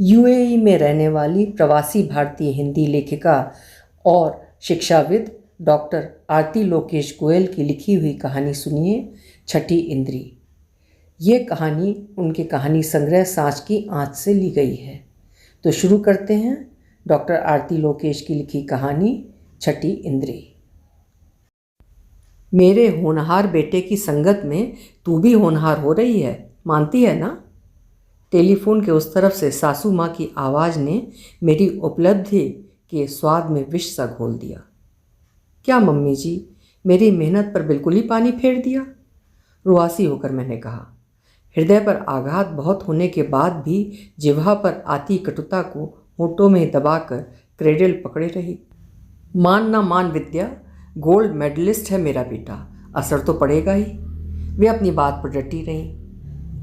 UAE में रहने वाली प्रवासी भारतीय हिंदी लेखिका और शिक्षाविद डॉक्टर आरती लोकेश गोयल की लिखी हुई कहानी सुनिए, छठी इंद्री। ये कहानी उनके कहानी संग्रह सांच की आँच से ली गई है। तो शुरू करते हैं डॉक्टर आरती लोकेश की लिखी कहानी छठी इंद्री। मेरे होनहार बेटे की संगत में तू भी होनहार हो रही है, मानती है ना? टेलीफोन के उस तरफ से सासू माँ की आवाज़ ने मेरी उपलब्धि के स्वाद में विष सा घोल दिया। क्या मम्मी जी, मेरी मेहनत पर बिल्कुल ही पानी फेर दिया? रुआसी होकर मैंने कहा। हृदय पर आघात बहुत होने के बाद भी जिह्वा पर आती कटुता को होठों में दबाकर क्रेडल पकड़े रही। मान ना मान विद्या, गोल्ड मेडलिस्ट है मेरा बेटा, असर तो पड़ेगा ही। वे अपनी बात पर डटी रहीं।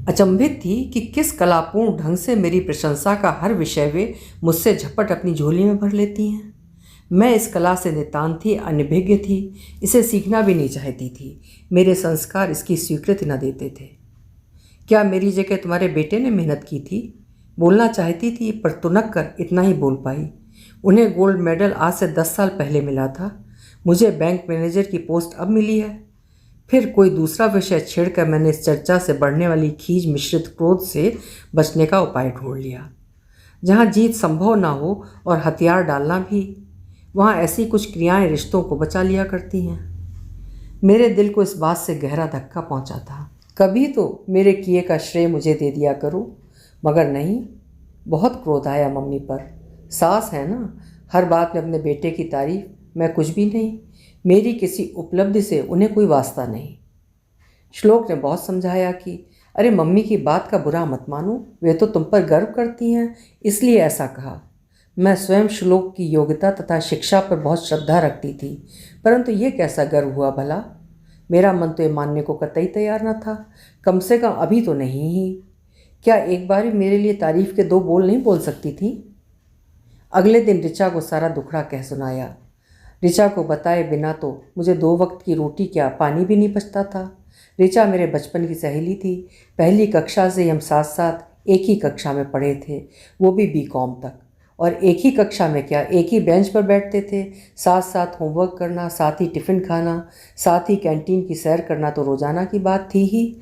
अचंभित थी कि किस कलापूर्ण ढंग से मेरी प्रशंसा का हर विषय वे मुझसे झपट अपनी झोली में भर लेती हैं। मैं इस कला से नितांत ही अनभिज्ञ थी, इसे सीखना भी नहीं चाहती थी। मेरे संस्कार इसकी स्वीकृति न देते थे। क्या मेरी जगह तुम्हारे बेटे ने मेहनत की थी? बोलना चाहती थी पर तुनक कर इतना ही बोल पाई। उन्हें गोल्ड मेडल आज से 10 साल पहले मिला था, मुझे बैंक मैनेजर की पोस्ट अब मिली है। फिर कोई दूसरा विषय छेड़कर मैंने इस चर्चा से बढ़ने वाली खीज मिश्रित क्रोध से बचने का उपाय ढूंढ लिया। जहाँ जीत संभव ना हो और हथियार डालना भी, वहाँ ऐसी कुछ क्रियाएं रिश्तों को बचा लिया करती हैं। मेरे दिल को इस बात से गहरा धक्का पहुँचा था। कभी तो मेरे किए का श्रेय मुझे दे दिया करो, मगर नहीं। बहुत क्रोध आया मम्मी पर। सास है ना, हर बात में अपने बेटे की तारीफ। मैं कुछ भी नहीं, मेरी किसी उपलब्धि से उन्हें कोई वास्ता नहीं। श्लोक ने बहुत समझाया कि अरे मम्मी की बात का बुरा मत मानो, वे तो तुम पर गर्व करती हैं, इसलिए ऐसा कहा। मैं स्वयं श्लोक की योग्यता तथा शिक्षा पर बहुत श्रद्धा रखती थी, परंतु ये कैसा गर्व हुआ भला? मेरा मन तो ये मानने को कतई तैयार न था, कम से कम अभी तो नहीं ही। क्या एक बार भी मेरे लिए तारीफ के 2 बोल नहीं बोल सकती थी? अगले दिन ऋचा को सारा दुखड़ा कह सुनाया। ऋचा को बताए बिना तो मुझे 2 वक्त की रोटी क्या, पानी भी नहीं बचता था। ऋचा मेरे बचपन की सहेली थी। पहली कक्षा से हम साथ साथ एक ही कक्षा में पढ़े थे, वो भी बीकॉम तक। और एक ही कक्षा में क्या, एक ही बेंच पर बैठते थे। साथ साथ होमवर्क करना, साथ ही टिफ़िन खाना, साथ ही कैंटीन की सैर करना तो रोज़ाना की बात थी ही।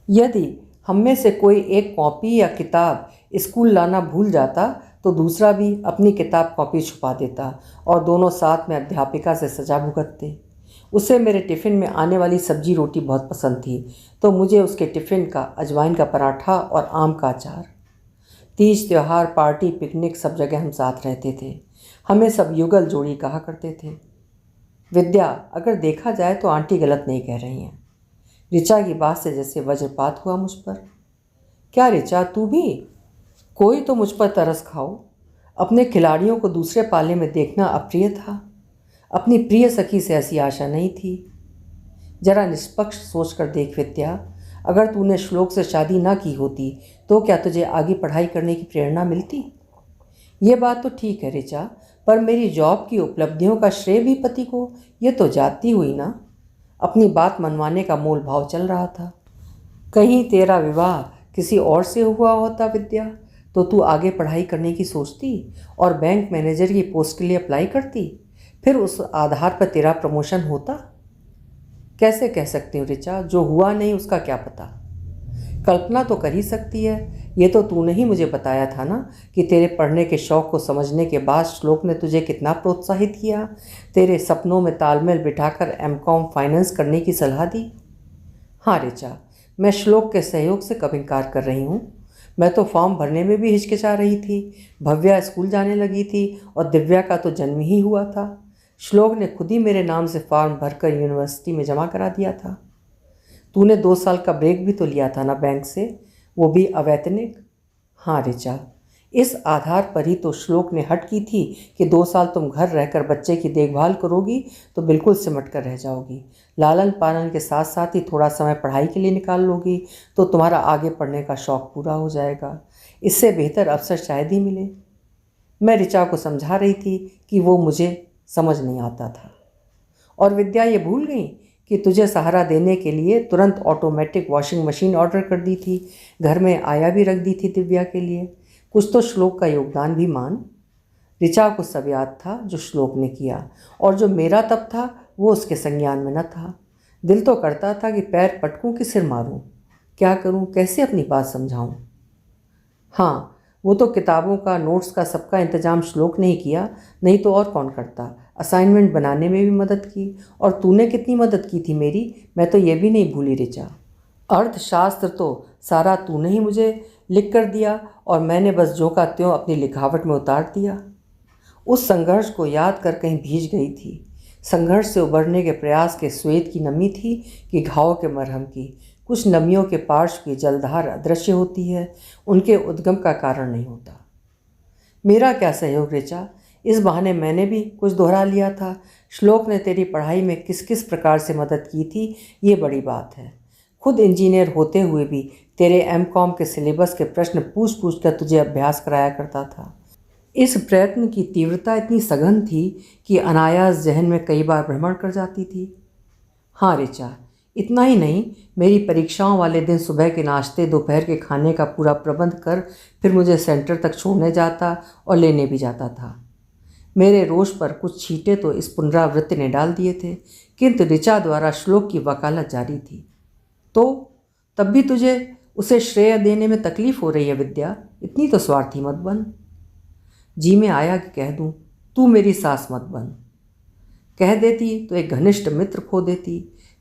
यदि हम में से कोई एक कॉपी या किताब स्कूल लाना भूल जाता तो दूसरा भी अपनी किताब कॉपी छुपा देता और दोनों साथ में अध्यापिका से सजा भुगतते। उसे मेरे टिफ़िन में आने वाली सब्जी रोटी बहुत पसंद थी, तो मुझे उसके टिफ़िन का अजवाइन का पराठा और आम का अचार। तीज त्यौहार, पार्टी, पिकनिक, सब जगह हम साथ रहते थे। हमें सब युगल जोड़ी कहा करते थे। विद्या, अगर देखा जाए तो आंटी गलत नहीं कह रही हैं। ऋचा की बात से जैसे वज्रपात हुआ मुझ पर। क्या ऋचा, तू भी? कोई तो मुझ पर तरस खाओ। अपने खिलाड़ियों को दूसरे पाले में देखना अप्रिय था। अपनी प्रिय सखी से ऐसी आशा नहीं थी। जरा निष्पक्ष सोचकर देख विद्या, अगर तूने श्लोक से शादी ना की होती तो क्या तुझे आगे पढ़ाई करने की प्रेरणा मिलती? ये बात तो ठीक है ऋचा, पर मेरी जॉब की उपलब्धियों का श्रेय भी पति को, ये तो जाती हुई ना। अपनी बात मनवाने का मोल भाव चल रहा था। कहीं तेरा विवाह किसी और से हुआ होता विद्या, तो तू आगे पढ़ाई करने की सोचती और बैंक मैनेजर की पोस्ट के लिए अप्लाई करती, फिर उस आधार पर तेरा प्रमोशन होता। कैसे कह सकती हूँ ऋचा, जो हुआ नहीं उसका क्या पता। कल्पना तो कर ही सकती है। ये तो तूने ही मुझे बताया था ना कि तेरे पढ़ने के शौक़ को समझने के बाद श्लोक ने तुझे कितना प्रोत्साहित किया, तेरे सपनों में तालमेल बिठाकर एमकॉम फाइनेंस करने की सलाह दी। हाँ ऋचा, मैं श्लोक के सहयोग से कब इनकार कर रही हूँ। मैं तो फॉर्म भरने में भी हिचकिचा रही थी। भव्या स्कूल जाने लगी थी और दिव्या का तो जन्म ही हुआ था। श्लोक ने खुद ही मेरे नाम से फॉर्म भरकर यूनिवर्सिटी में जमा करा दिया था। तूने 2 साल का ब्रेक भी तो लिया था ना बैंक से, वो भी अवैतनिक। हाँ ऋचा, इस आधार पर ही तो श्लोक ने हट की थी कि 2 साल तुम घर रहकर बच्चे की देखभाल करोगी तो बिल्कुल सिमट कर रह जाओगी। लालन पालन के साथ साथ ही थोड़ा समय पढ़ाई के लिए निकाल लोगी तो तुम्हारा आगे पढ़ने का शौक़ पूरा हो जाएगा। इससे बेहतर अवसर शायद ही मिले। मैं ऋचा को समझा रही थी कि वो मुझे समझ नहीं आता था। और विद्या, ये भूल गई कि तुझे सहारा देने के लिए तुरंत ऑटोमेटिक वॉशिंग मशीन ऑर्डर कर दी थी, घर में आया भी रख दी थी दिव्या के लिए। कुछ तो श्लोक का योगदान भी मान। ऋचा को सब याद था जो श्लोक ने किया, और जो मेरा तप था वो उसके संज्ञान में न था। दिल तो करता था कि पैर पटकूं कि सिर मारूं। क्या करूं, कैसे अपनी बात समझाऊं। हाँ, वो तो किताबों का, नोट्स का, सबका इंतजाम श्लोक नहीं किया, नहीं तो और कौन करता। असाइनमेंट बनाने में भी मदद की, और तूने कितनी मदद की थी मेरी, मैं तो ये भी नहीं भूली ऋचा। अर्थशास्त्र तो सारा तूने ही मुझे लिख कर दिया, और मैंने बस जो का त्यों अपनी लिखावट में उतार दिया। उस संघर्ष को याद कर कहीं भीज गई थी। संघर्ष से उबरने के प्रयास के श्वेत की नमी थी कि घाव के मरहम की। कुछ नमियों के पार्श्व की जलधार अदृश्य होती है, उनके उद्गम का कारण नहीं होता। मेरा क्या सहयोग ऋचा, इस बहाने मैंने भी कुछ दोहरा लिया था। श्लोक ने तेरी पढ़ाई में किस किस प्रकार से मदद की थी, ये बड़ी बात है। खुद इंजीनियर होते हुए भी तेरे एमकॉम के सिलेबस के प्रश्न पूछ पूछ कर तुझे अभ्यास कराया करता था। इस प्रयत्न की तीव्रता इतनी सघन थी कि अनायास जहन में कई बार भ्रमण कर जाती थी। हाँ ऋचा, इतना ही नहीं, मेरी परीक्षाओं वाले दिन सुबह के नाश्ते, दोपहर के खाने का पूरा प्रबंध कर फिर मुझे सेंटर तक छोड़ने जाता और लेने भी जाता था। मेरे रोष पर कुछ छींटे तो इस पुनरावृत्ति ने डाल दिए थे, किंतु ऋचा द्वारा श्लोक की वकालत जारी थी। तो तब भी तुझे उसे श्रेय देने में तकलीफ हो रही है विद्या, इतनी तो स्वार्थी मत बन। जी में आया कि कह दूं, तू मेरी सास मत बन। कह देती तो एक घनिष्ठ मित्र खो देती।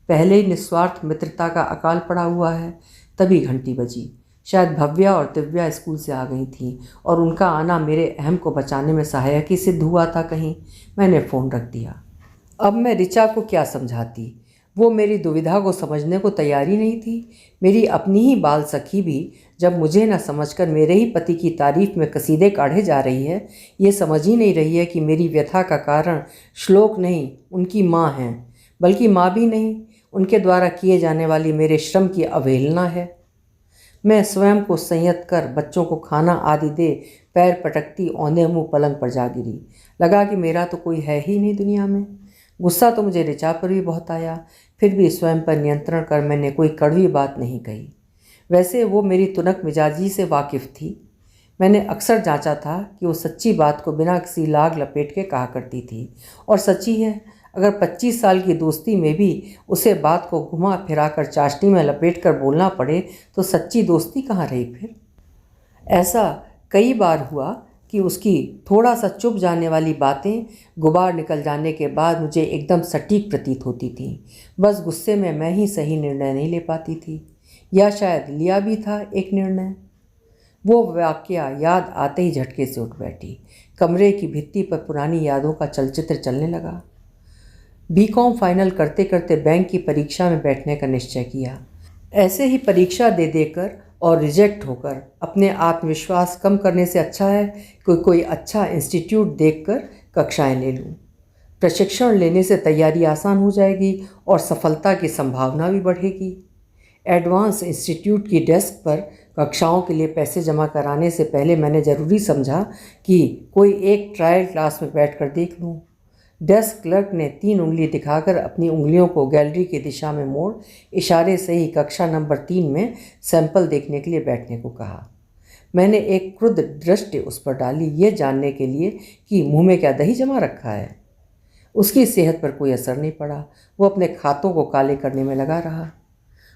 पहले ही निस्वार्थ मित्रता का अकाल पड़ा हुआ है। तभी घंटी बजी। शायद भव्या और दिव्या स्कूल से आ गई थीं, और उनका आना मेरे अहम को बचाने में सहायक ही सिद्ध हुआ था कहीं। मैंने फ़ोन रख दिया। अब मैं ऋचा को क्या समझाती, वो मेरी दुविधा को समझने को तैयार ही नहीं थी। मेरी अपनी ही बाल सखी भी जब मुझे न समझकर मेरे ही पति की तारीफ में कसीदे काढ़े जा रही है, ये समझ ही नहीं रही है कि मेरी व्यथा का कारण श्लोक नहीं, उनकी माँ है। बल्कि माँ भी नहीं, उनके द्वारा किए जाने वाली मेरे श्रम की अवहेलना है। मैं स्वयं को संयत कर बच्चों को खाना आदि दे पैर पटकती औंधे मुँह पलंग पर जा गिरी। लगा कि मेरा तो कोई है ही नहीं दुनिया में। गुस्सा तो मुझे ऋचा पर भी बहुत आया, फिर भी स्वयं पर नियंत्रण कर मैंने कोई कड़वी बात नहीं कही। वैसे वो मेरी तुनक मिजाजी से वाकिफ़ थी। मैंने अक्सर जांचा था कि वो सच्ची बात को बिना किसी लाग लपेट के कहा करती थी, और सच्ची है। अगर 25 साल की दोस्ती में भी उसे बात को घुमा फिरा कर चाशनी में लपेट कर बोलना पड़े तो सच्ची दोस्ती कहाँ रही फिर। ऐसा कई बार हुआ कि उसकी थोड़ा सा चुप जाने वाली बातें गुबार निकल जाने के बाद मुझे एकदम सटीक प्रतीत होती थीं। बस गुस्से में मैं ही सही निर्णय नहीं ले पाती थी, या शायद लिया भी था एक निर्णय। वो वाकया याद आते ही झटके से उठ बैठी। कमरे की भित्ति पर पुरानी यादों का चलचित्र चलने लगा। बीकॉम फाइनल करते करते बैंक की परीक्षा में बैठने का निश्चय किया। ऐसे ही परीक्षा दे देकर और रिजेक्ट होकर अपने आत्मविश्वास कम करने से अच्छा है कोई अच्छा इंस्टीट्यूट देखकर कक्षाएं ले लूं। प्रशिक्षण लेने से तैयारी आसान हो जाएगी और सफलता की संभावना भी बढ़ेगी। एडवांस इंस्टीट्यूट की डेस्क पर कक्षाओं के लिए पैसे जमा कराने से पहले मैंने ज़रूरी समझा कि कोई एक ट्रायल क्लास में बैठकर देख लूं। डेस्क क्लर्क ने 3 उंगली दिखाकर अपनी उंगलियों को गैलरी की दिशा में मोड़ इशारे से ही कक्षा नंबर 3 में सैंपल देखने के लिए बैठने को कहा। मैंने एक क्रुद्ध दृष्टि उस पर डाली, ये जानने के लिए कि मुंह में क्या दही जमा रखा है। उसकी सेहत पर कोई असर नहीं पड़ा। वो अपने खातों को काले करने में लगा रहा।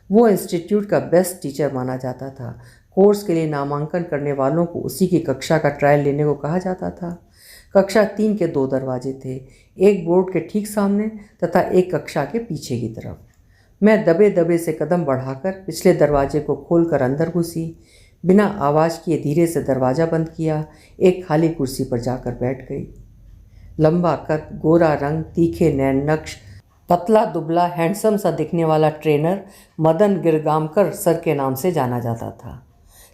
वो इंस्टीट्यूट का बेस्ट टीचर माना जाता था। कोर्स के लिए नामांकन करने वालों को उसी की कक्षा का ट्रायल लेने को कहा जाता था। कक्षा 3 के 2 दरवाजे थे, एक बोर्ड के ठीक सामने तथा एक कक्षा के पीछे की तरफ। मैं दबे दबे से कदम बढ़ाकर पिछले दरवाजे को खोलकर अंदर घुसी। बिना आवाज़ किए धीरे से दरवाज़ा बंद किया। एक खाली कुर्सी पर जाकर बैठ गई। लंबा कद, गोरा रंग, तीखे नैन नक्श, पतला दुबला हैंडसम सा दिखने वाला ट्रेनर मदन गिरगामकर सर के नाम से जाना जाता था।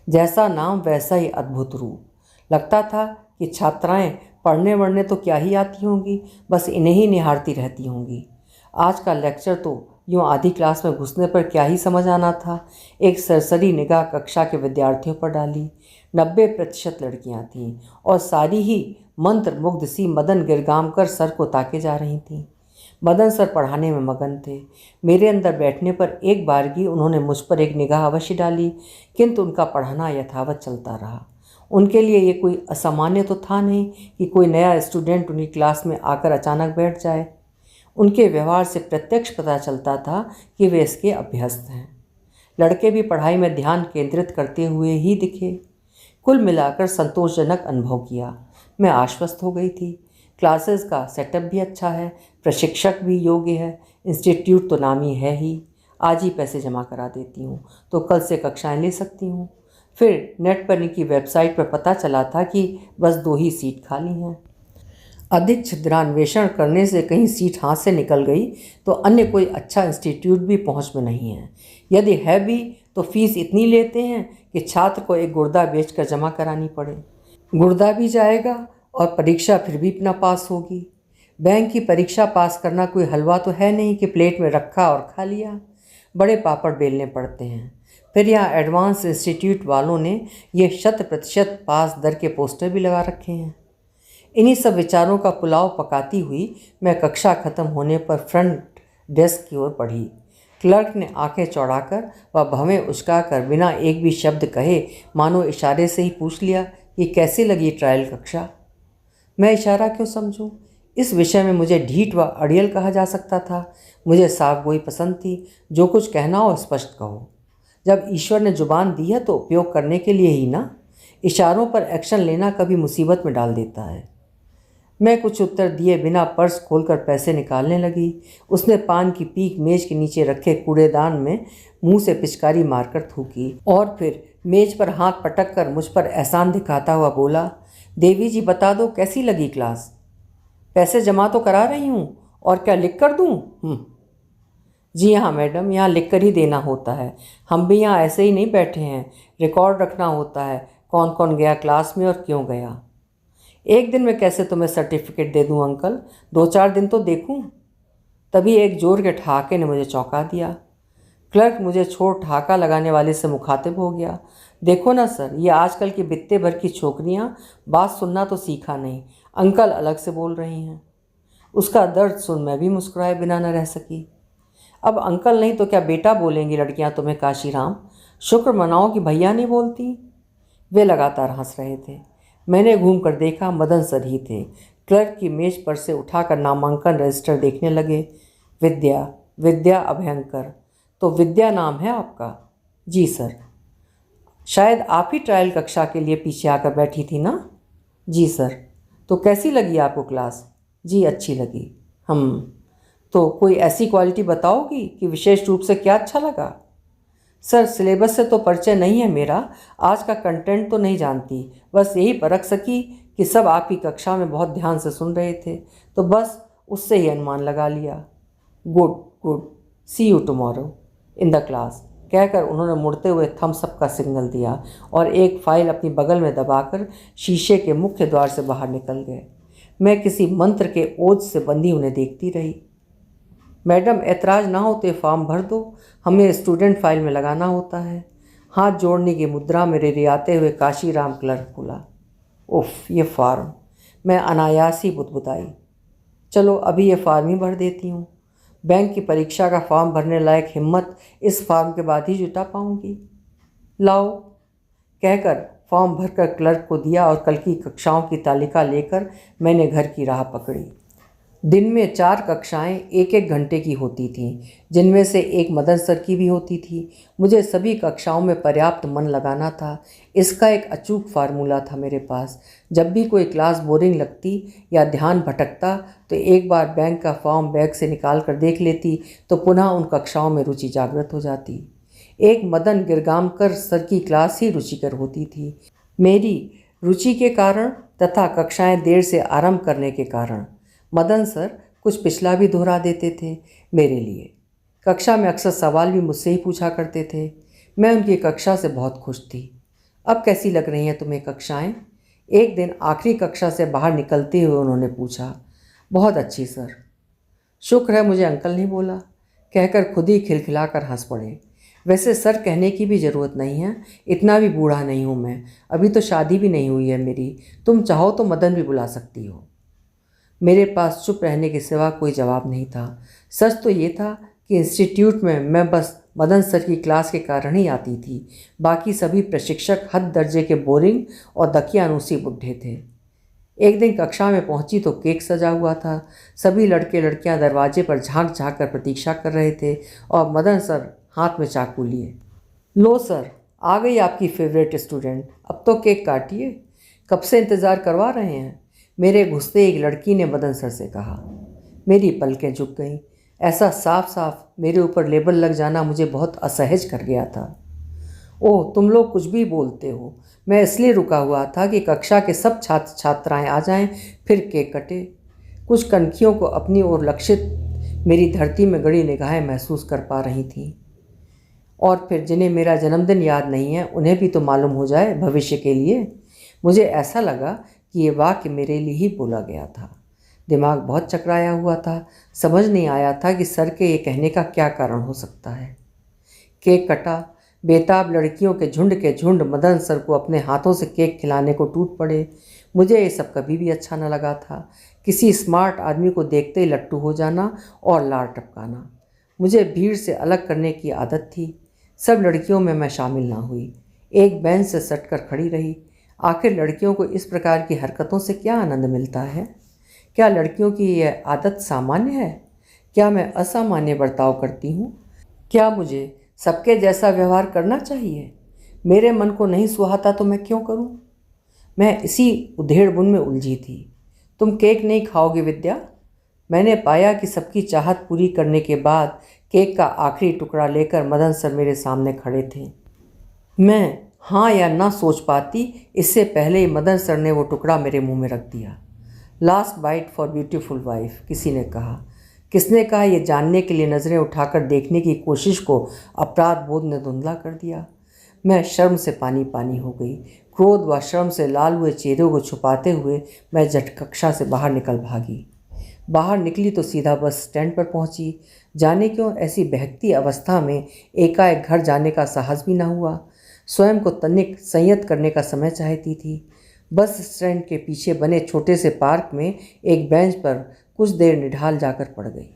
जैसा नाम वैसा ही अद्भुत रूप। लगता था कि छात्राएं पढ़ने वढ़ने तो क्या ही आती होंगी, बस इन्हें ही निहारती रहती होंगी। आज का लेक्चर तो यूँ आधी क्लास में घुसने पर क्या ही समझ आना था। एक सरसरी निगाह कक्षा के विद्यार्थियों पर डाली। 90% लड़कियां थीं और सारी ही मंत्र मुग्ध सी मदन गिरगामकर सर को ताके जा रही थीं। मदन सर पढ़ाने में मगन थे। मेरे अंदर बैठने पर एक बारगी उन्होंने मुझ पर एक निगाह अवश्य डाली, किंतु उनका पढ़ाना यथावत चलता रहा। उनके लिए ये कोई असामान्य तो था नहीं कि कोई नया स्टूडेंट उनकी क्लास में आकर अचानक बैठ जाए। उनके व्यवहार से प्रत्यक्ष पता चलता था कि वे इसके अभ्यस्त हैं। लड़के भी पढ़ाई में ध्यान केंद्रित करते हुए ही दिखे। कुल मिलाकर संतोषजनक अनुभव किया। मैं आश्वस्त हो गई थी। क्लासेस का सेटअप भी अच्छा है, प्रशिक्षक भी योग्य है, इंस्टीट्यूट तो नामी है ही। आज ही पैसे जमा करा देती हूँ तो कल से कक्षाएं ले सकती हूँ। फिर नेट पर इनकी वेबसाइट पर पता चला था कि बस 2 ही सीट खाली हैं। अधिक छिद्रान्वेषण करने से कहीं सीट हाथ से निकल गई तो अन्य कोई अच्छा इंस्टीट्यूट भी पहुंच में नहीं है। यदि है भी तो फीस इतनी लेते हैं कि छात्र को एक गुर्दा बेचकर जमा करानी पड़े। गुर्दा भी जाएगा और परीक्षा फिर भी ना पास होगी। बैंक की परीक्षा पास करना कोई हलवा तो है नहीं कि प्लेट में रखा और खा लिया। बड़े पापड़ बेलने पड़ते हैं। फिर यहाँ एडवांस इंस्टीट्यूट वालों ने ये 100% पास दर के पोस्टर भी लगा रखे हैं। इन्हीं सब विचारों का पुलाव पकाती हुई मैं कक्षा खत्म होने पर फ्रंट डेस्क की ओर बढ़ी। क्लर्क ने आंखें चौड़ाकर व भवें उचकाकर बिना एक भी शब्द कहे मानो इशारे से ही पूछ लिया कि कैसी लगी ट्रायल कक्षा। मैं इशारा क्यों समझूं? इस विषय में मुझे ढीठ व अड़ियल कहा जा सकता था। मुझे साफ गोई पसंद थी। जो कुछ कहना हो स्पष्ट कहो। जब ईश्वर ने जुबान दी है तो उपयोग करने के लिए ही ना। इशारों पर एक्शन लेना कभी मुसीबत में डाल देता है। मैं कुछ उत्तर दिए बिना पर्स खोलकर पैसे निकालने लगी। उसने पान की पीक मेज के नीचे रखे कूड़ेदान में मुंह से पिचकारी मारकर थूकी और फिर मेज पर हाथ पटक कर मुझ पर एहसान दिखाता हुआ बोला, देवी जी बता दो कैसी लगी क्लास? पैसे जमा तो करा रही हूँ, और क्या लिख कर दूँ? जी हाँ मैडम, यहाँ लिख कर ही देना होता है। हम भी यहाँ ऐसे ही नहीं बैठे हैं, रिकॉर्ड रखना होता है कौन कौन गया क्लास में और क्यों गया। एक दिन में कैसे तुम्हें सर्टिफिकेट दे दूँ अंकल? 2-4 दिन तो देखूँ। तभी एक जोर के ठहाके ने मुझे चौंका दिया। क्लर्क मुझे छोड़ ठहाका लगाने वाले से मुखातिब हो गया। देखो ना सर, ये आजकल की बित्ते भर की छोकरियाँ बात सुनना तो सीखा नहीं, अंकल अलग से बोल रही हैं। उसका दर्द सुन मैं भी मुस्कुराए बिना न रह सकी। अब अंकल नहीं तो क्या बेटा बोलेंगी लड़कियां तुम्हें काशीराम? शुक्र मनाओ कि भैया नहीं बोलती। वे लगातार हंस रहे थे। मैंने घूम कर देखा, मदन सर ही थे। क्लर्क की मेज पर से उठाकर नामांकन रजिस्टर देखने लगे। विद्या, विद्या अभयंकर। तो विद्या नाम है आपका? जी सर। शायद आप ही ट्रायल कक्षा के लिए पीछे आकर बैठी थी ना? जी सर। तो कैसी लगी आपको क्लास? जी अच्छी लगी। तो कोई ऐसी क्वालिटी बताओगी कि विशेष रूप से क्या अच्छा लगा? सर सिलेबस से तो परिचय नहीं है मेरा, आज का कंटेंट तो नहीं जानती, बस यही परख सकी कि सब आप ही कक्षा में बहुत ध्यान से सुन रहे थे, तो बस उससे ही अनुमान लगा लिया। Good good, see you tomorrow in the class, कहकर उन्होंने मुड़ते हुए थम्स अप का सिग्नल दिया और एक फाइल अपनी बगल में दबाकर शीशे के मुख्य द्वार से बाहर निकल गए। मैं किसी मंत्र के ओज से बंधी उन्हें देखती रही। मैडम ऐतराज़ ना हो तो फॉर्म भर दो, हमें स्टूडेंट फाइल में लगाना होता है। हाथ जोड़ने की मुद्रा में रिरियाते हुए काशीराम क्लर्क बोला। उफ, ये फॉर्म। मैं अनायास ही बुदबुदाई। चलो अभी ये फॉर्म ही भर देती हूँ। बैंक की परीक्षा का फॉर्म भरने लायक हिम्मत इस फॉर्म के बाद ही जुटा पाऊँगी। लाओ, कहकर फॉर्म भरकर क्लर्क को दिया और कल की कक्षाओं की तालिका लेकर मैंने घर की राह पकड़ी। दिन में 4 कक्षाएं 1-1 घंटे की होती थीं, जिनमें से एक मदन सर की भी होती थी। मुझे सभी कक्षाओं में पर्याप्त मन लगाना था। इसका एक अचूक फार्मूला था मेरे पास। जब भी कोई क्लास बोरिंग लगती या ध्यान भटकता तो एक बार बैंक का फॉर्म बैग से निकाल कर देख लेती तो पुनः उन कक्षाओं में रुचि जागृत हो जाती। एक मदन गिरगामकर सर की क्लास ही रुचिकर होती थी। मेरी रुचि के कारण तथा कक्षाएं देर से आरंभ करने के कारण मदन सर कुछ पिछला भी दोहरा देते थे मेरे लिए। कक्षा में अक्सर सवाल भी मुझसे ही पूछा करते थे। मैं उनकी कक्षा से बहुत खुश थी। अब कैसी लग रही हैं तुम्हें कक्षाएं? एक दिन आखिरी कक्षा से बाहर निकलते हुए उन्होंने पूछा। बहुत अच्छी सर। शुक्र है मुझे अंकल नहीं बोला, कहकर खुद ही खिलखिलाकर हंस पड़े। वैसे सर कहने की भी ज़रूरत नहीं है, इतना भी बूढ़ा नहीं हूँ मैं, अभी तो शादी भी नहीं हुई है मेरी। तुम चाहो तो मदन भी बुला सकती हो। मेरे पास चुप रहने के सिवा कोई जवाब नहीं था। सच तो ये था कि इंस्टीट्यूट में मैं बस मदन सर की क्लास के कारण ही आती थी। बाकी सभी प्रशिक्षक हद दर्जे के बोरिंग और दकियानूसी बुढ़े थे। एक दिन कक्षा में पहुंची तो केक सजा हुआ था। सभी लड़के लड़कियां दरवाजे पर झांक झांक कर प्रतीक्षा कर रहे थे और मदन सर हाथ में चाकू लिए। लो सर, आ गई आपकी फेवरेट स्टूडेंट, अब तो केक काटिए, कब से इंतज़ार करवा रहे हैं। मेरे घुसते एक लड़की ने मदन सर से कहा। मेरी पलकें झुक गईं। ऐसा साफ साफ मेरे ऊपर लेबल लग जाना मुझे बहुत असहज कर गया था। ओह, तुम लोग कुछ भी बोलते हो। मैं इसलिए रुका हुआ था कि कक्षा के सब छात्र छात्राएं आ जाएं, फिर केक कटे। कुछ कनखियों को अपनी ओर लक्षित मेरी धरती में गड़ी निगाहें महसूस कर पा रही थीं। और फिर जिन्हें मेरा जन्मदिन याद नहीं है उन्हें भी तो मालूम हो जाए भविष्य के लिए। मुझे ऐसा लगा कि ये वाक्य मेरे लिए ही बोला गया था। दिमाग बहुत चकराया हुआ था। समझ नहीं आया था कि सर के ये कहने का क्या कारण हो सकता है। केक कटा। बेताब लड़कियों के झुंड मदन सर को अपने हाथों से केक खिलाने को टूट पड़े। मुझे ये सब कभी भी अच्छा न लगा था। किसी स्मार्ट आदमी को देखते ही लट्टू हो जाना और लार टपकाना। मुझे भीड़ से अलग करने की आदत थी। सब लड़कियों में मैं शामिल ना हुई। एक बेंच से सटकर खड़ी रही। आखिर लड़कियों को इस प्रकार की हरकतों से क्या आनंद मिलता है? क्या लड़कियों की यह आदत सामान्य है? क्या मैं असामान्य बर्ताव करती हूँ? क्या मुझे सबके जैसा व्यवहार करना चाहिए? मेरे मन को नहीं सुहाता तो मैं क्यों करूँ? मैं इसी उधेड़बुन में उलझी थी। तुम केक नहीं खाओगे विद्या? मैंने पाया कि सबकी चाहत पूरी करने के बाद केक का आखिरी टुकड़ा लेकर मदन सर मेरे सामने खड़े थे। मैं हाँ या ना सोच पाती इससे पहले ही मदन सर ने वो टुकड़ा मेरे मुंह में रख दिया। Last bite for beautiful wife, किसी ने कहा। किसने कहा, ये जानने के लिए नज़रें उठाकर देखने की कोशिश को अपराध बोध ने धुंधला कर दिया। मैं शर्म से पानी पानी हो गई। क्रोध व शर्म से लाल हुए चेहरे को छुपाते हुए मैं झट कक्षा से बाहर निकल भागी। बाहर निकली तो सीधा बस स्टैंड पर पहुंची। जाने क्यों ऐसी बहकती अवस्था में एकाएक घर जाने का साहस भी न हुआ। स्वयं को तनिक संयत करने का समय चाहती थी। बस स्टैंड के पीछे बने छोटे से पार्क में एक बेंच पर कुछ देर निढाल जाकर पड़ गई।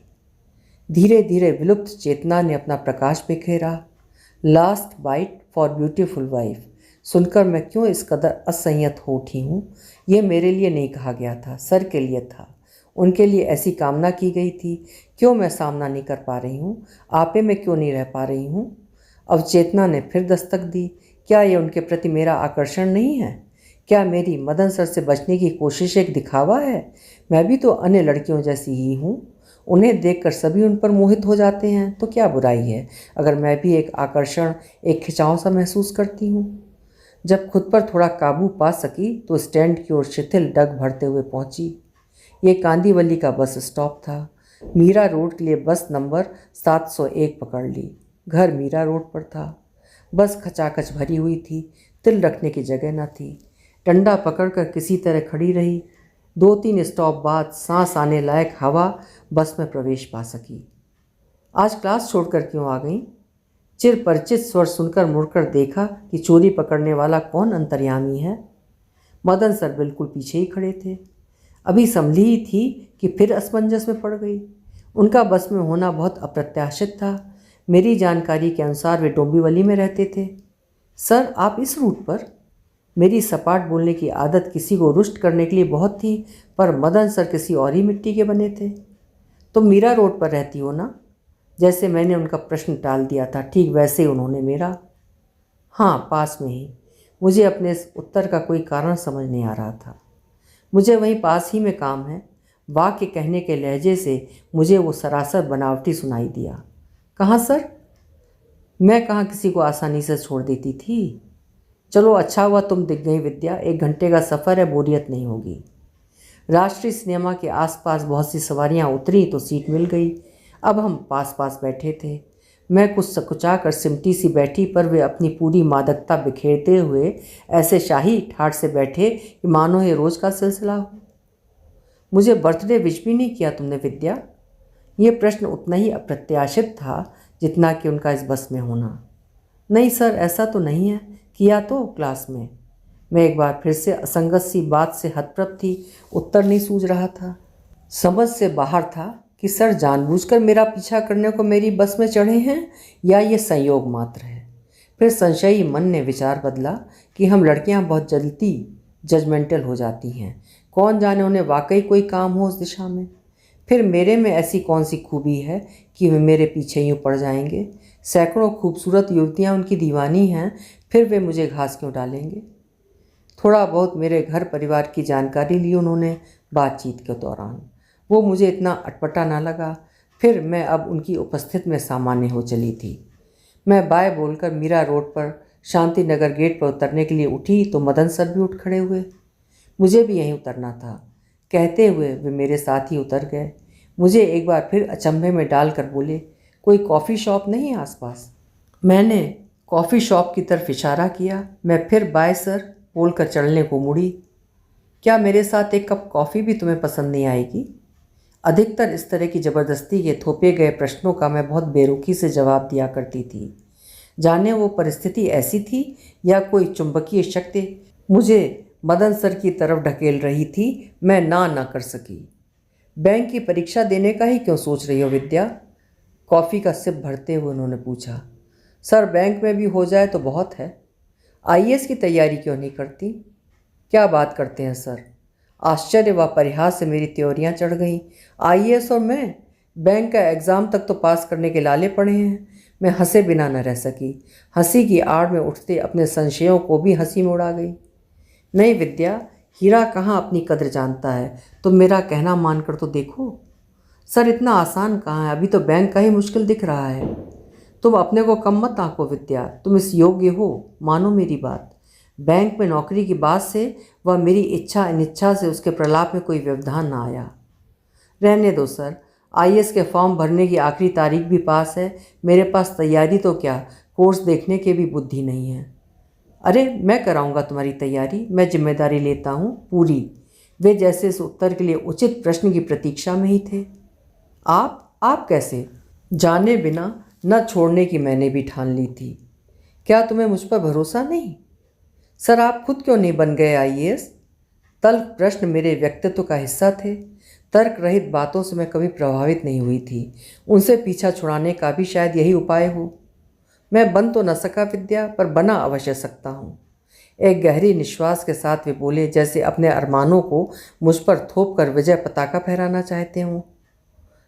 धीरे धीरे विलुप्त चेतना ने अपना प्रकाश बिखेरा। Last bite for beautiful wife सुनकर मैं क्यों इस कदर असंयत हो उठी हूँ। ये मेरे लिए नहीं कहा गया था, सर के लिए था। उनके लिए ऐसी कामना की गई थी। क्यों मैं सामना नहीं कर पा रही हूँ? आपे में क्यों नहीं रह पा रही हूँ? अवचेतना ने फिर दस्तक दी। क्या ये उनके प्रति मेरा आकर्षण नहीं है? क्या मेरी मदन सर से बचने की कोशिश एक दिखावा है? मैं भी तो अन्य लड़कियों जैसी ही हूँ। उन्हें देखकर सभी उन पर मोहित हो जाते हैं, तो क्या बुराई है अगर मैं भी एक आकर्षण, एक खिंचाव सा महसूस करती हूँ। जब खुद पर थोड़ा काबू पा सकी तो स्टैंड की ओर शिथिल डग भरते हुए पहुँची। ये कांदीवली का बस स्टॉप था। मीरा रोड के लिए बस नंबर 701 पकड़ ली। घर मीरा रोड पर था। बस खचाखच भरी हुई थी। तिल रखने की जगह न थी। डंडा पकड़कर किसी तरह खड़ी रही। 2-3 स्टॉप बाद सांस आने लायक हवा बस में प्रवेश पा सकी। आज क्लास छोड़कर क्यों आ गई? चिर परिचित स्वर सुनकर मुड़कर देखा कि चोरी पकड़ने वाला कौन अंतर्यामी है। मदन सर बिल्कुल पीछे ही खड़े थे। अभी संभली ही थी कि फिर असमंजस में पड़ गई। उनका बस में होना बहुत अप्रत्याशित था। मेरी जानकारी के अनुसार वे डोंबिवली में रहते थे। सर, आप इस रूट पर? मेरी सपाट बोलने की आदत किसी को रुष्ट करने के लिए बहुत थी, पर मदन सर किसी और ही मिट्टी के बने थे। तुम मीरा रोड पर रहती हो ना? जैसे मैंने उनका प्रश्न टाल दिया था, ठीक वैसे ही उन्होंने मेरा। हाँ, पास में ही। मुझे अपने इस उत्तर का कोई कारण समझ नहीं आ रहा था। मुझे वहीं पास ही में काम है। वाक्य कहने के लहजे से मुझे वो सरासर बनावटी सुनाई दिया। कहाँ सर? मैं कहाँ किसी को आसानी से छोड़ देती थी। चलो, अच्छा हुआ तुम दिख गई विद्या। 1 घंटे का सफ़र है, बोरियत नहीं होगी। राष्ट्रीय सिनेमा के आसपास बहुत सी सवारियां उतरी तो सीट मिल गई। अब हम पास पास बैठे थे। मैं कुछ सकुचा कर सिमटी सी बैठी, पर वे अपनी पूरी मादकता बिखेरते हुए ऐसे शाही ठाठ से बैठे कि मानो ये रोज़ का सिलसिला हो। मुझे बर्थडे विश भी नहीं किया तुमने विद्या? ये प्रश्न उतना ही अप्रत्याशित था जितना कि उनका इस बस में होना। नहीं सर, ऐसा तो नहीं है। किया तो क्लास में। मैं एक बार फिर से असंगत सी बात से हतप्रभ थी। उत्तर नहीं सूझ रहा था। समझ से बाहर था कि सर जानबूझकर मेरा पीछा करने को मेरी बस में चढ़े हैं या ये संयोग मात्र है। फिर संशयी मन ने विचार बदला कि हम लड़कियां बहुत जल्दी जजमेंटल हो जाती हैं, कौन जाने उन्हें वाकई कोई काम हो उस दिशा में। फिर मेरे में ऐसी कौन सी खूबी है कि वे मेरे पीछे यूँ पड़ जाएंगे। सैकड़ों खूबसूरत युवतियाँ उनकी दीवानी हैं, फिर वे मुझे घास क्यों डालेंगे। थोड़ा बहुत मेरे घर परिवार की जानकारी ली उन्होंने बातचीत के दौरान। वो मुझे इतना अटपटा ना लगा। फिर मैं अब उनकी उपस्थिति में सामान्य हो चली थी। मैं बाय बोलकर मीरा रोड पर शांति नगर गेट पर उतरने के लिए उठी तो मदन सर भी उठ खड़े हुए। मुझे भी यहीं उतरना था। कहते हुए वे मेरे साथ ही उतर गए। मुझे एक बार फिर अचंभे में डालकर बोले, कोई कॉफ़ी शॉप नहीं आसपास? मैंने कॉफ़ी शॉप की तरफ इशारा किया। मैं फिर बाय सर बोलकर चलने को मुड़ी। क्या मेरे साथ एक कप कॉफ़ी भी तुम्हें पसंद नहीं आएगी? अधिकतर इस तरह की ज़बरदस्ती के थोपे गए प्रश्नों का मैं बहुत बेरुखी से जवाब दिया करती थी। जाने वो परिस्थिति ऐसी थी या कोई चुंबकीय शक्ति मुझे मदन सर की तरफ ढकेल रही थी, मैं ना कर सकी। बैंक की परीक्षा देने का ही क्यों सोच रही हो विद्या? कॉफ़ी का सिप भरते हुए उन्होंने पूछा। सर बैंक में भी हो जाए तो बहुत है। आईएएस की तैयारी क्यों नहीं करती? क्या बात करते हैं सर? आश्चर्य व परिहास से मेरी त्योरियां चढ़ गईं। आईएएस और मैं? बैंक का एग्ज़ाम तक तो पास करने के लाले पड़े हैं। मैं हंसे बिना न रह सकी। हंसी की आड़ में उठते अपने संशयों को भी हंसी में उड़ा गई। नहीं विद्या, हीरा कहाँ अपनी कद्र जानता है, तो मेरा कहना मानकर तो देखो। सर इतना आसान कहाँ है, अभी तो बैंक का ही मुश्किल दिख रहा है। तुम अपने को कम मत आंको विद्या, तुम इस योग्य हो, मानो मेरी बात। बैंक में नौकरी की बात से व मेरी इच्छा अनिच्छा से उसके प्रलाप में कोई व्यवधान ना आया। रहने दो सर, आईएएस के फॉर्म भरने की आखिरी तारीख भी पास है। मेरे पास तैयारी तो क्या, कोर्स देखने के भी बुद्धि नहीं है। अरे मैं कराऊंगा तुम्हारी तैयारी, मैं जिम्मेदारी लेता हूँ पूरी। वे जैसे इस उत्तर के लिए उचित प्रश्न की प्रतीक्षा में ही थे। आप कैसे? जाने बिना न छोड़ने की मैंने भी ठान ली थी। क्या तुम्हें मुझ पर भरोसा नहीं? सर आप खुद क्यों नहीं बन गए आईएएस? तल्ख प्रश्न मेरे व्यक्तित्व का हिस्सा थे। तर्क रहित बातों से मैं कभी प्रभावित नहीं हुई थी। उनसे पीछा छुड़ाने का भी शायद यही उपाय हो। मैं बन तो न सका विद्या, पर बना अवश्य सकता हूँ। एक गहरी निश्वास के साथ वे बोले, जैसे अपने अरमानों को मुझ पर थोप कर विजय पताका फहराना चाहते हों।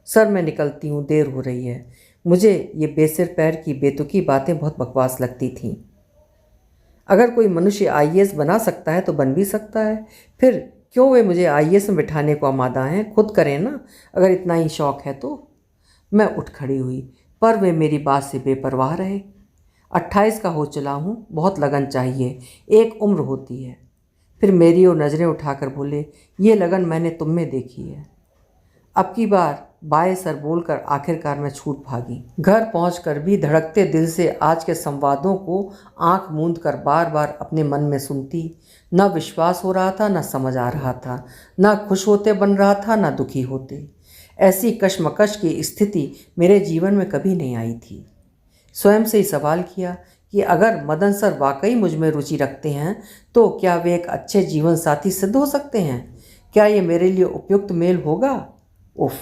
सर मैं निकलती हूँ, देर हो रही है। मुझे ये बेसिर पैर की बेतुकी बातें बहुत बकवास लगती थीं। अगर कोई मनुष्य आईएएस बना सकता है तो बन भी सकता है। फिर क्यों वे मुझे आईएएस में बिठाने को आमादा हैं? खुद करें ना, अगर इतना ही शौक है तो। मैं उठ खड़ी हुई, पर वे मेरी बात से बेपरवाह रहे। 28 का हो चला हूँ, बहुत लगन चाहिए, एक उम्र होती है। फिर मेरी ओर नज़रें उठाकर बोले, ये लगन मैंने तुम में देखी है। अब की बार बाय सर बोलकर आखिरकार मैं छूट भागी। घर पहुंचकर भी धड़कते दिल से आज के संवादों को आंख मूंद कर बार बार अपने मन में सुनती। न विश्वास हो रहा था, न समझ आ रहा था, न खुश होते बन रहा था, न दुखी होते। ऐसी कशमकश की स्थिति मेरे जीवन में कभी नहीं आई थी। स्वयं से ही सवाल किया कि अगर मदन सर वाकई मुझ में रुचि रखते हैं तो क्या वे एक अच्छे जीवन साथी सिद्ध हो सकते हैं? क्या ये मेरे लिए उपयुक्त मेल होगा? उफ,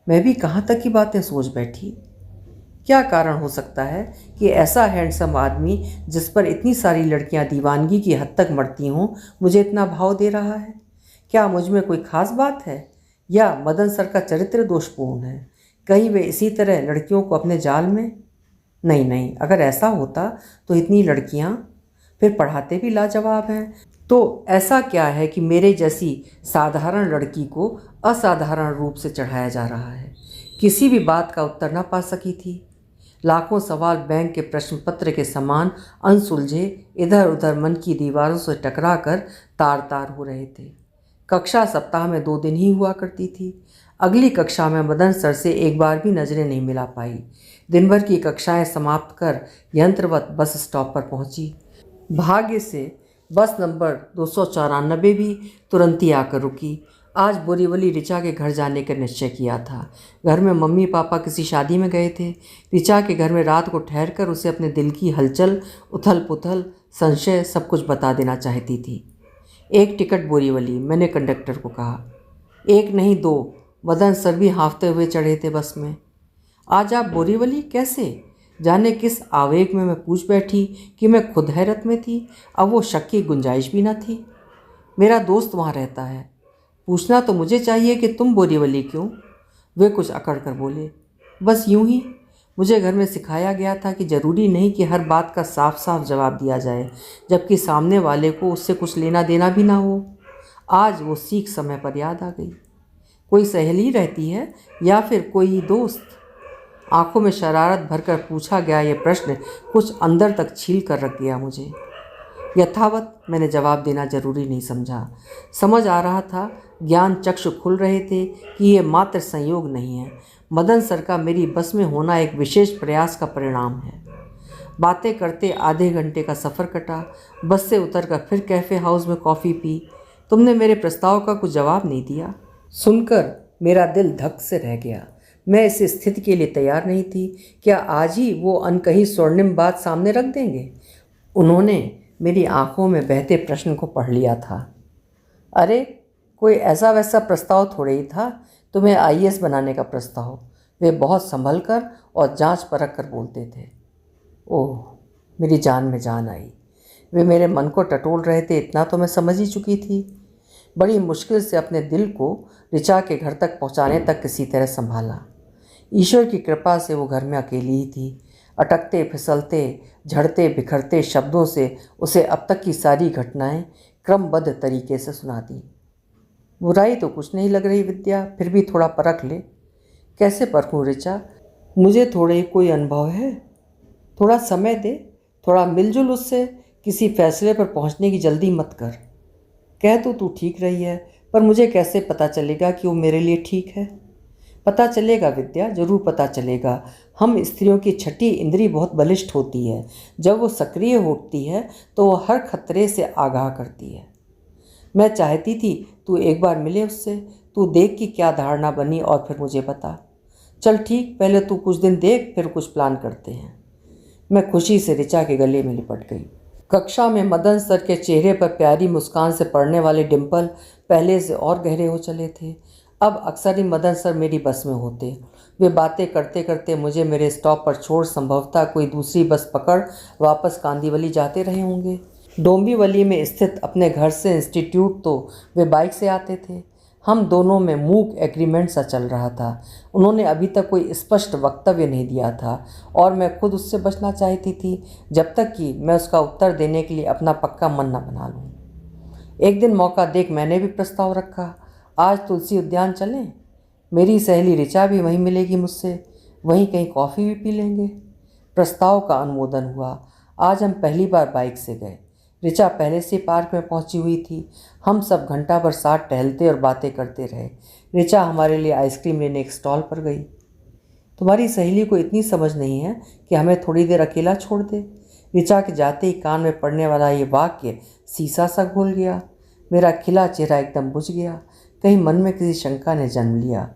मैं भी कहाँ तक की बातें सोच बैठी। क्या कारण हो सकता है कि ऐसा हैंडसम आदमी जिस पर इतनी सारी लड़कियां दीवानगी की हद तक मरती हों, मुझे इतना भाव दे रहा है? क्या मुझ में कोई खास बात है या मदन सर का चरित्र दोषपूर्ण है? कहीं वे इसी तरह लड़कियों को अपने जाल में? नहीं, अगर ऐसा होता तो इतनी लड़कियां, फिर पढ़ाते भी लाजवाब हैं। तो ऐसा क्या है कि मेरे जैसी साधारण लड़की को असाधारण रूप से चढ़ाया जा रहा है? किसी भी बात का उत्तर न पा सकी थी। लाखों सवाल बैंक के प्रश्न पत्र के समान अनसुलझे इधर उधर मन की दीवारों से टकराकर तार तार हो रहे थे। कक्षा सप्ताह में 2 दिन ही हुआ करती थी। अगली कक्षा में मदन सर से एक बार भी नज़रें नहीं मिला पाई। दिन भर की कक्षाएं समाप्त कर यंत्रवत बस स्टॉप पर पहुंची। भाग्य से बस नंबर 294 भी तुरंत ही आकर रुकी। आज बोरीवली ऋचा के घर जाने का निश्चय किया था। घर में मम्मी पापा किसी शादी में गए थे। ऋचा के घर में रात को ठहरकर उसे अपने दिल की हलचल, उथल पुथल, संशय सब कुछ बता देना चाहती थी। 1 टिकट बोरीवली, मैंने कंडक्टर को कहा। 1 नहीं 2, मदन सर भी हाँफते हुए चढ़े थे बस में। आज आप बोरीवली कैसे? जाने किस आवेग में मैं पूछ बैठी कि मैं खुद हैरत में थी। अब वो शक की गुंजाइश भी न थी। मेरा दोस्त वहाँ रहता है। पूछना तो मुझे चाहिए कि तुम बोरीवली क्यों? वे कुछ अकड़ कर बोले। बस यूं ही। मुझे घर में सिखाया गया था कि ज़रूरी नहीं कि हर बात का साफ साफ जवाब दिया जाए, जबकि सामने वाले को उससे कुछ लेना देना भी ना हो। आज वो सीख समय पर याद आ गई। कोई सहेली रहती है या फिर कोई दोस्त? आंखों में शरारत भरकर पूछा गया ये प्रश्न कुछ अंदर तक छील कर रख गया मुझे। यथावत मैंने जवाब देना जरूरी नहीं समझा। समझ आ रहा था, ज्ञान चक्षु खुल रहे थे कि ये मात्र संयोग नहीं है। मदन सर का मेरी बस में होना एक विशेष प्रयास का परिणाम है। बातें करते आधे घंटे का सफ़र कटा। बस से उतरकर फिर कैफ़े हाउस में कॉफ़ी पी। तुमने मेरे प्रस्ताव का कुछ जवाब नहीं दिया। सुनकर मेरा दिल धक से रह गया। मैं इस स्थिति के लिए तैयार नहीं थी। क्या आज ही वो अनकही स्वर्णिम बात सामने रख देंगे? उन्होंने मेरी आंखों में बहते प्रश्न को पढ़ लिया था। अरे कोई ऐसा वैसा प्रस्ताव थोड़े ही था, तुम्हें आईएएस बनाने का प्रस्ताव। वे बहुत संभल कर और जांच परख कर बोलते थे। ओह, मेरी जान में जान आई। वे मेरे मन को टटोल रहे थे, इतना तो मैं समझ ही चुकी थी। बड़ी मुश्किल से अपने दिल को ऋचा के घर तक पहुंचाने तक किसी तरह संभाला। ईश्वर की कृपा से वो घर में अकेली ही थी। अटकते फिसलते झड़ते बिखरते शब्दों से उसे अब तक की सारी घटनाएं क्रमबद्ध तरीके से सुना दी। बुराई तो कुछ नहीं लग रही विद्या, फिर भी थोड़ा परख ले। कैसे परखूं ऋचा? मुझे थोड़े कोई अनुभव है। थोड़ा समय दे, थोड़ा मिलजुल उससे। किसी फैसले पर पहुंचने की जल्दी मत कर। कह तो तू ठीक रही है, पर मुझे कैसे पता चलेगा कि वो मेरे लिए ठीक है? पता चलेगा विद्या, जरूर पता चलेगा। हम स्त्रियों की छठी इंद्री बहुत बलिष्ठ होती है। जब वो सक्रिय होती है तो वो हर खतरे से आगाह करती है। मैं चाहती थी तू एक बार मिले उससे। तू देख कि क्या धारणा बनी और फिर मुझे बता। चल ठीक, पहले तू कुछ दिन देख, फिर कुछ प्लान करते हैं। मैं खुशी से ऋचा के गले में लिपट गई। कक्षा में मदन सर के चेहरे पर प्यारी मुस्कान से पड़ने वाले डिम्पल पहले से और गहरे हो चले थे। अब अक्सर ही मदन सर मेरी बस में होते। वे बातें करते करते मुझे मेरे स्टॉप पर छोड़ संभवतः कोई दूसरी बस पकड़ वापस कांदीवली जाते रहे होंगे। डोंबिवली में स्थित अपने घर से इंस्टीट्यूट तो वे बाइक से आते थे। हम दोनों में मूक एग्रीमेंट सा चल रहा था। उन्होंने अभी तक कोई स्पष्ट वक्तव्य नहीं दिया था और मैं खुद उससे बचना चाहती थी, जब तक कि मैं उसका उत्तर देने के लिए अपना पक्का मन न बना लूँ। एक दिन मौका देख मैंने भी प्रस्ताव रखा, आज तुलसी उद्यान चलें। मेरी सहेली ऋचा भी वहीं मिलेगी मुझसे, वहीं कहीं कॉफ़ी भी पी लेंगे। प्रस्ताव का अनुमोदन हुआ। आज हम पहली बार बाइक से गए। ऋचा पहले से पार्क में पहुंची हुई थी। हम सब घंटा भर साथ टहलते और बातें करते रहे। ऋचा हमारे लिए आइसक्रीम लेने एक स्टॉल पर गई। तुम्हारी सहेली को इतनी समझ नहीं है कि हमें थोड़ी देर अकेला छोड़ दे। ऋचा के जाते ही कान में पड़ने वाला ये वाक्य शीशा सा घोल गया। मेरा खिला चेहरा एकदम बुझ गया। कहीं मन में किसी शंका ने जन्म लिया।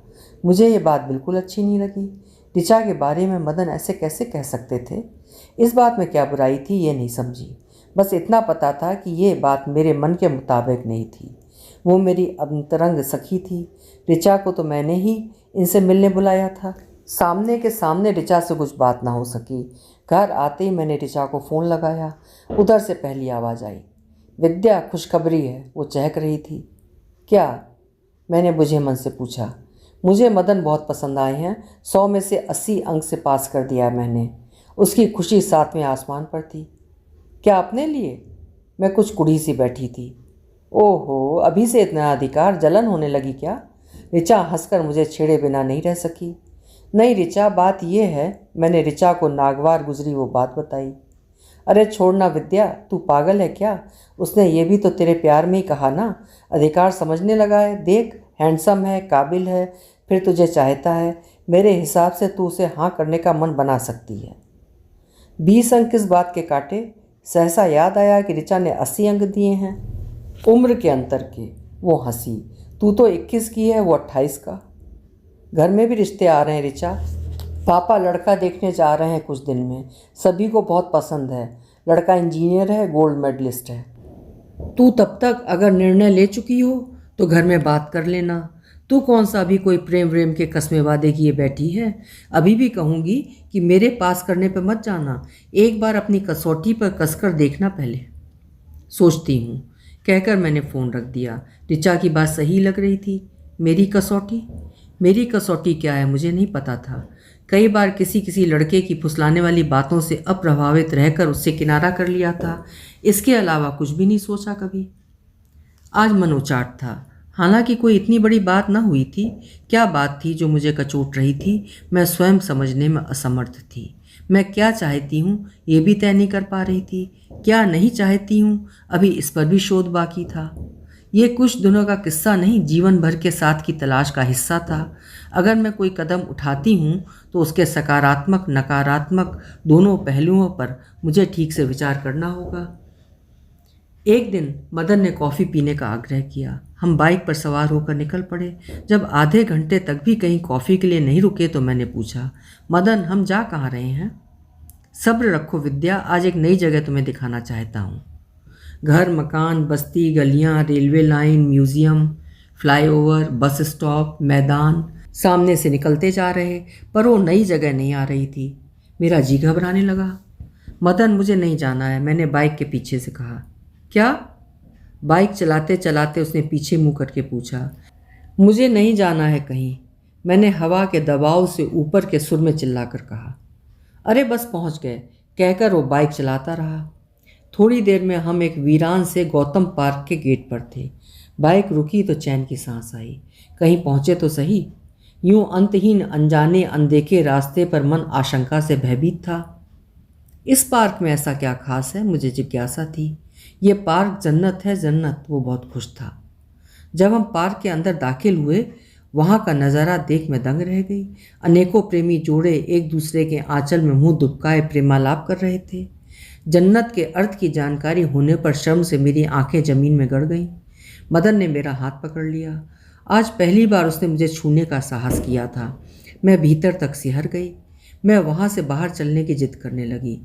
मुझे ये बात बिल्कुल अच्छी नहीं लगी। ऋचा के बारे में मदन ऐसे कैसे कह सकते थे? इस बात में क्या बुराई थी ये नहीं समझी। बस इतना पता था कि ये बात मेरे मन के मुताबिक नहीं थी। वो मेरी अंतरंग सखी थी। ऋचा को तो मैंने ही इनसे मिलने बुलाया था। सामने के सामने ऋचा से कुछ बात ना हो सकी। घर आते ही मैंने ऋचा को फ़ोन लगाया। उधर से पहली आवाज़ आई, विद्या खुशखबरी है। वो चहक रही थी। क्या? मैंने बुझे मन से पूछा। मुझे मदन बहुत पसंद आए हैं। 100 में से 80 अंक से पास कर दिया मैंने। उसकी खुशी 7वें आसमान पर थी। क्या अपने लिए? मैं कुछ कुड़ी सी बैठी थी। ओहो, अभी से इतना अधिकार, जलन होने लगी क्या? ऋचा हंसकर मुझे छेड़े बिना नहीं रह सकी। नहीं ऋचा, बात यह है। मैंने ऋचा को नागवार गुजरी वो बात बताई। अरे छोड़ना विद्या, तू पागल है क्या? उसने ये भी तो तेरे प्यार में ही कहा ना। अधिकार समझने लगा है। देख, हैंडसम है, काबिल है, फिर तुझे चाहता है। मेरे हिसाब से तू उसे हाँ करने का मन बना सकती है। 20 अंक किस बात के काटे? सहसा याद आया कि ऋचा ने 80 अंक दिए हैं, उम्र के अंतर के। वो हंसी। तू तो 21 की है, वो 28 का। घर में भी रिश्ते आ रहे हैं ऋचा। पापा लड़का देखने जा रहे हैं कुछ दिन में। सभी को बहुत पसंद है। लड़का इंजीनियर है, गोल्ड मेडलिस्ट है। तू तब तक अगर निर्णय ले चुकी हो तो घर में बात कर लेना। तू कौन सा अभी कोई प्रेम व्रेम के कस्मे वादे किए बैठी है? अभी भी कहूँगी कि मेरे पास करने पर मत जाना, एक बार अपनी कसौटी पर कसकर देखना पहले। सोचती हूँ, कहकर मैंने फ़ोन रख दिया। ऋचा की बात सही लग रही थी। मेरी कसौटी क्या है मुझे नहीं पता था। कई बार किसी किसी लड़के की फुसलाने वाली बातों से अप्रभावित रहकर उससे किनारा कर लिया था, इसके अलावा कुछ भी नहीं सोचा कभी। आज मनोचाट था, हालांकि कोई इतनी बड़ी बात न हुई थी। क्या बात थी जो मुझे कचोट रही थी, मैं स्वयं समझने में असमर्थ थी। मैं क्या चाहती हूँ ये भी तय नहीं कर पा रही थी। क्या नहीं चाहती हूँ, अभी इस पर भी शोध बाकी था। ये कुछ दिनों का किस्सा नहीं, जीवन भर के साथ की तलाश का हिस्सा था। अगर मैं कोई कदम उठाती हूँ तो उसके सकारात्मक नकारात्मक दोनों पहलुओं पर मुझे ठीक से विचार करना होगा। एक दिन मदन ने कॉफ़ी पीने का आग्रह किया। हम बाइक पर सवार होकर निकल पड़े। जब आधे घंटे तक भी कहीं कॉफ़ी के लिए नहीं रुके तो मैंने पूछा, मदन हम जा कहाँ रहे हैं? सब्र रखो विद्या, आज एक नई जगह तुम्हें दिखाना चाहता हूँ। घर, मकान, बस्ती, गलियाँ, railway line, museum, flyover, bus stop, मैदान सामने से निकलते जा रहे, पर वो नई जगह नहीं आ रही थी। मेरा जी घबराने लगा। मदन मुझे नहीं जाना है, मैंने बाइक के पीछे से कहा। क्या? बाइक चलाते चलाते उसने पीछे मुंह करके पूछा। मुझे नहीं जाना है कहीं, मैंने हवा के दबाव से ऊपर के सुर में चिल्लाकर कहा। अरे बस पहुंच गए, कहकर वो बाइक चलाता रहा। थोड़ी देर में हम एक वीरान से गौतम पार्क के गेट पर थे। बाइक रुकी तो चैन की सांस आई। कहीं पहुंचे तो सही। यूं अंतहीन अनजाने अनदेखे रास्ते पर मन आशंका से भयभीत था। इस पार्क में ऐसा क्या खास है, मुझे जिज्ञासा थी। ये पार्क जन्नत है जन्नत, वो बहुत खुश था। जब हम पार्क के अंदर दाखिल हुए, वहाँ का नज़ारा देख मैं दंग रह गई। अनेकों प्रेमी जोड़े एक दूसरे के आंचल में मुंह दुबकाए प्रेमालाप कर रहे थे। जन्नत के अर्थ की जानकारी होने पर शर्म से मेरी आंखें जमीन में गड़ गईं। मदन ने मेरा हाथ पकड़ लिया। आज पहली बार उसने मुझे छूने का साहस किया था। मैं भीतर तक सिहर गई। मैं वहाँ से बाहर चलने की जिद करने लगी।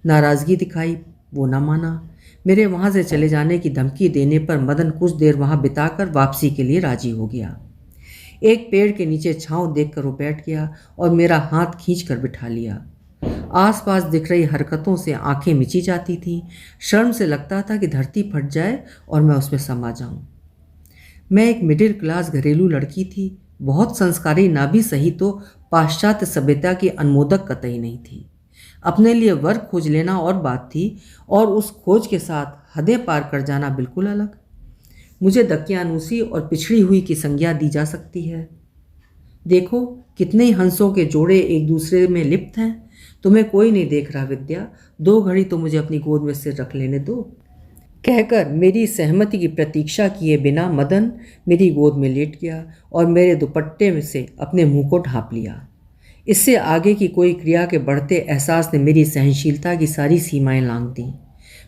नाराज़गी दिखाई, वो ना माना। मेरे वहाँ से चले जाने की धमकी देने पर मदन कुछ देर वहाँ बिताकर वापसी के लिए राजी हो गया। एक पेड़ के नीचे छांव देखकर वो बैठ गया और मेरा हाथ खींचकर बिठा लिया। आसपास दिख रही हरकतों से आंखें मिची जाती थीं। शर्म से लगता था कि धरती फट जाए और मैं उसमें समा जाऊं। मैं एक मिडिल क्लास घरेलू लड़की थी, बहुत संस्कारी ना भी सही तो पाश्चात्य सभ्यता की अनुमोदक कतई नहीं थी। अपने लिए वर्ग खोज लेना और बात थी, और उस खोज के साथ हदें पार कर जाना बिल्कुल अलग। मुझे दकियानूसी और पिछड़ी हुई की संज्ञा दी जा सकती है। देखो कितने ही हंसों के जोड़े एक दूसरे में लिप्त हैं। तुम्हें कोई नहीं देख रहा विद्या, 2 घड़ी तो मुझे अपनी गोद में सिर रख लेने दो। कहकर मेरी सहमति की प्रतीक्षा किए बिना मदन मेरी गोद में लेट गया और मेरे दुपट्टे में से अपने मुंह को ढांप लिया। इससे आगे की कोई क्रिया के बढ़ते एहसास ने मेरी सहनशीलता की सारी सीमाएं लांघ दी।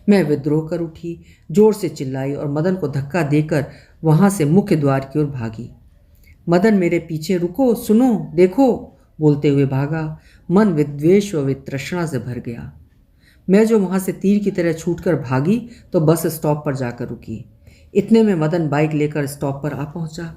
मैं विद्रोह कर उठी, जोर से चिल्लाई और मदन को धक्का देकर वहाँ से मुख्य द्वार की ओर भागी। मदन मेरे पीछे, रुको, सुनो, देखो, बोलते हुए भागा। मन विद्वेष व वितृष्णा से भर गया। मैं जो वहाँ से तीर की तरह छूटकर भागी तो बस स्टॉप पर जाकर रुकी। इतने में मदन बाइक लेकर स्टॉप पर आ पहुँचा।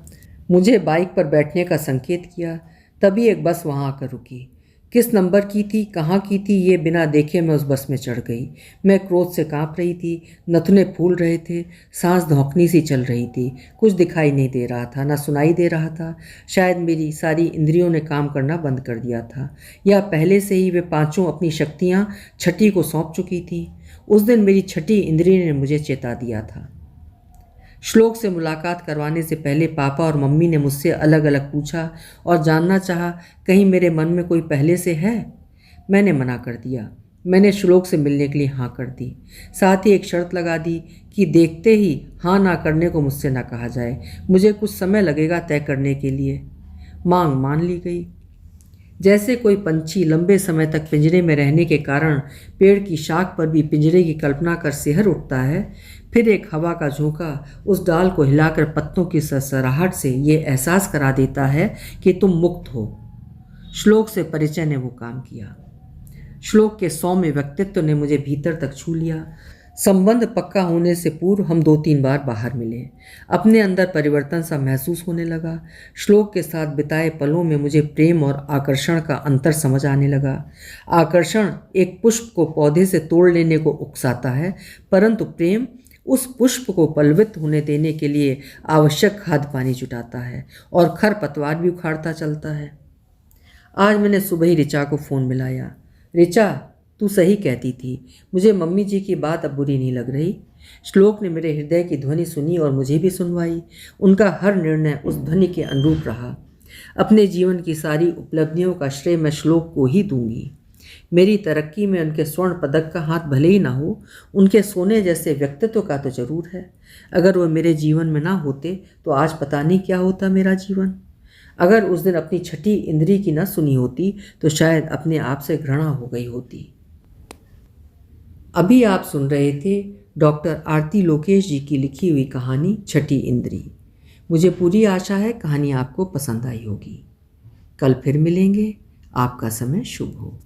मुझे बाइक पर बैठने का संकेत किया। तभी एक बस वहाँ आकर रुकी। किस नंबर की थी, कहाँ की थी, ये बिना देखे मैं उस बस में चढ़ गई। मैं क्रोध से काँप रही थी, नथुने फूल रहे थे, सांस धौंकनी सी चल रही थी। कुछ दिखाई नहीं दे रहा था, ना सुनाई दे रहा था। शायद मेरी सारी इंद्रियों ने काम करना बंद कर दिया था, या पहले से ही वे पांचों अपनी शक्तियाँ छठी को सौंप चुकी थी। उस दिन मेरी छठी इंद्रिय ने मुझे चेता दिया था। श्लोक से मुलाकात करवाने से पहले पापा और मम्मी ने मुझसे अलग अलग पूछा और जानना चाहा कहीं मेरे मन में कोई पहले से है। मैंने मना कर दिया। मैंने श्लोक से मिलने के लिए हाँ कर दी। साथ ही एक शर्त लगा दी कि देखते ही हाँ ना करने को मुझसे ना कहा जाए। मुझे कुछ समय लगेगा तय करने के लिए। मांग मान ली गई। जैसे कोई पंछी लंबे समय तक पिंजरे में रहने के कारण पेड़ की शाख पर भी पिंजरे की कल्पना कर सिहर उठता है, फिर एक हवा का झोंका उस डाल को हिलाकर पत्तों की सरसराहट से ये एहसास करा देता है कि तुम मुक्त हो। श्लोक से परिचय ने वो काम किया। श्लोक के सौम्य व्यक्तित्व ने मुझे भीतर तक छू लिया। संबंध पक्का होने से पूर्व हम 2-3 बार बाहर मिले। अपने अंदर परिवर्तन सा महसूस होने लगा। श्लोक के साथ बिताए पलों में मुझे प्रेम और आकर्षण का अंतर समझ आने लगा। आकर्षण एक पुष्प को पौधे से तोड़ लेने को उकसाता है, परंतु प्रेम उस पुष्प को पल्लवित होने देने के लिए आवश्यक खाद पानी जुटाता है और खरपतवार भी उखाड़ता चलता है। आज मैंने सुबह ही ऋचा को फ़ोन मिलाया। ऋचा, तू सही कहती थी, मुझे मम्मी जी की बात अब बुरी नहीं लग रही। श्लोक ने मेरे हृदय की ध्वनि सुनी और मुझे भी सुनवाई। उनका हर निर्णय उस ध्वनि के अनुरूप रहा। अपने जीवन की सारी उपलब्धियों का श्रेय मैं श्लोक को ही दूंगी। मेरी तरक्की में उनके स्वर्ण पदक का हाथ भले ही ना हो, उनके सोने जैसे व्यक्तित्व का तो जरूर है। अगर वो मेरे जीवन में ना होते तो आज पता नहीं क्या होता मेरा जीवन। अगर उस दिन अपनी छठी इंद्री की ना सुनी होती तो शायद अपने आप से घृणा हो गई होती। अभी आप सुन रहे थे डॉक्टर आरती लोकेश जी की लिखी हुई कहानी छठी इंद्री। मुझे पूरी आशा है कहानी आपको पसंद आई होगी। कल फिर मिलेंगे। आपका समय शुभ हो।